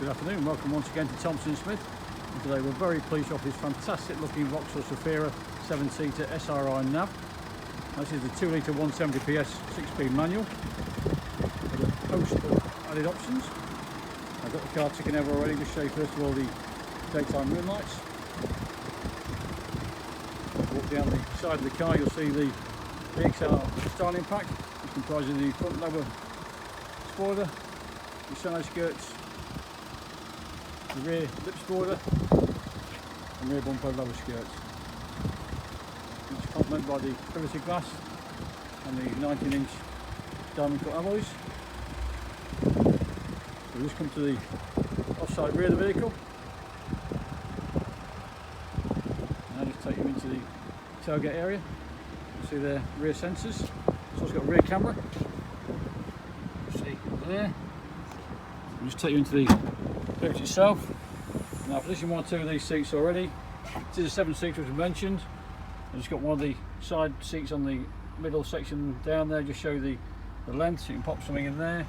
Good afternoon, welcome once again to Thompson Smith. And today we're very pleased to offer this fantastic looking Vauxhall Zafira 7-seater SRI nav. This is the 2 litre 170 PS 6-speed manual with a host of added options. I've got the car ticking over already. Just show you first of all the daytime moon lights. Walk down the side of the car, you'll see the VXR Styling Pack, which comprises the front lower spoiler, the side skirts, the rear lip spoiler and rear bumper lower skirts. It's complemented by the privacy glass and the 19-inch diamond cut alloys. We'll just come to the off-side rear of the vehicle. And I'll just take you into the tailgate area. You see the rear sensors. It's also got a rear camera. You see there. I'll just take you into the coach itself. Now, I've positioned 1 or 2 of these seats already. This is a 7-seater as we mentioned. I've just got one of the side seats on the middle section down there, just show you the length, so you can pop something in there.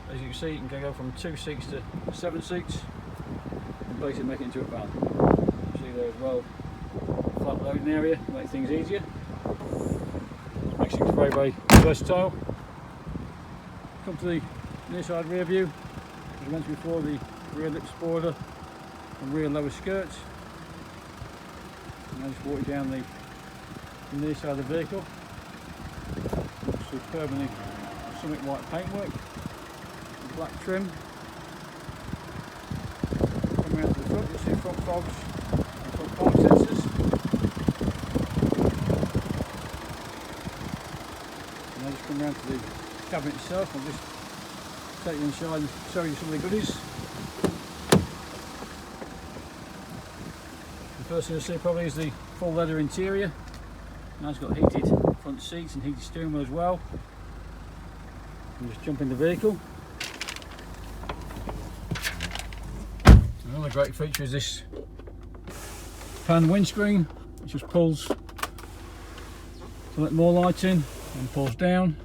As you can see, you can go from 2 seats to 7 seats and basically make it into a van. You see there as well, flat loading area, make things easier. Makes things very, very versatile. Come to the near side rear view. As I mentioned before, the rear lip spoiler and rear lower skirts. And I just walk down the near side of the vehicle. Looks superb in the somewhat white paintwork, the black trim. Coming out to the front, you'll see front fogs and front park sensors. And I just come round to the cabinet itself. I'll just take you inside and show you some of the goodies. The first thing you'll see probably is the full leather interior. Now it's got heated front seats and heated steering wheel as well. And just jump in the vehicle. Another great feature is this pan windscreen, which just pulls to let more light in and pulls down.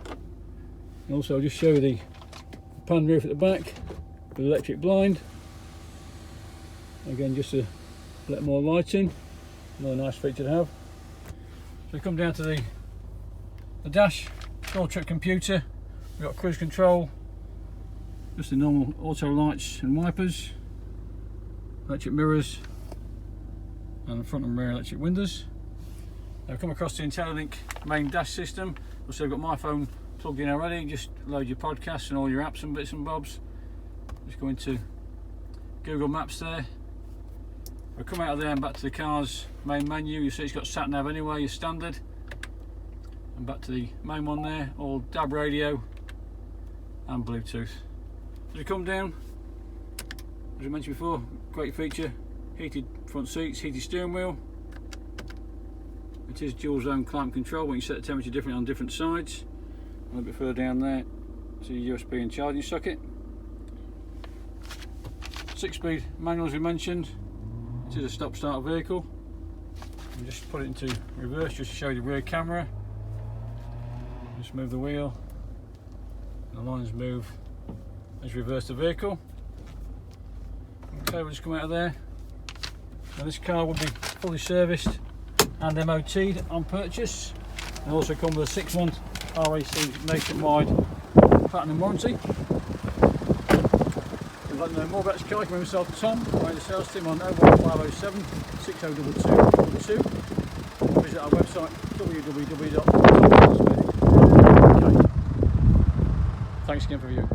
And also I'll just show you the pan roof at the back with electric blind. Again, just to let more light in. Another nice feature to have. So we come down to the dash, full trip computer. We've got cruise control, just the normal auto lights and wipers, electric mirrors, and the front and rear electric windows. Now come across the IntelliLink main dash system. Also, I've got my phone plugged in already. Just load your podcasts and all your apps and bits and bobs. Just go into Google Maps there. We'll come out of there and back to the car's main menu. You see it's got Sat Nav anyway, your standard. And back to the main one there, all DAB radio and Bluetooth. As we come down, as I mentioned before, great feature, heated front seats, heated steering wheel. It is dual zone climate control, when you set the temperature differently on different sides. A little bit further down there, to your USB and charging socket. 6-speed manual as we mentioned. It is a stop-start vehicle. And just put it into reverse just to show you the rear camera. Just move the wheel. And the lines move as you reverse the vehicle. Okay, we'll just come out of there. Now this car will be fully serviced and MOT'd on purchase. And also come with a 6-month R.A.C Nationwide Platinum warranty. If you'd like to know more about this car, you can myself Tom, or the sales team on 01507 602222. Visit our website www.thompsonsmith.co.uk. Thanks again for viewing.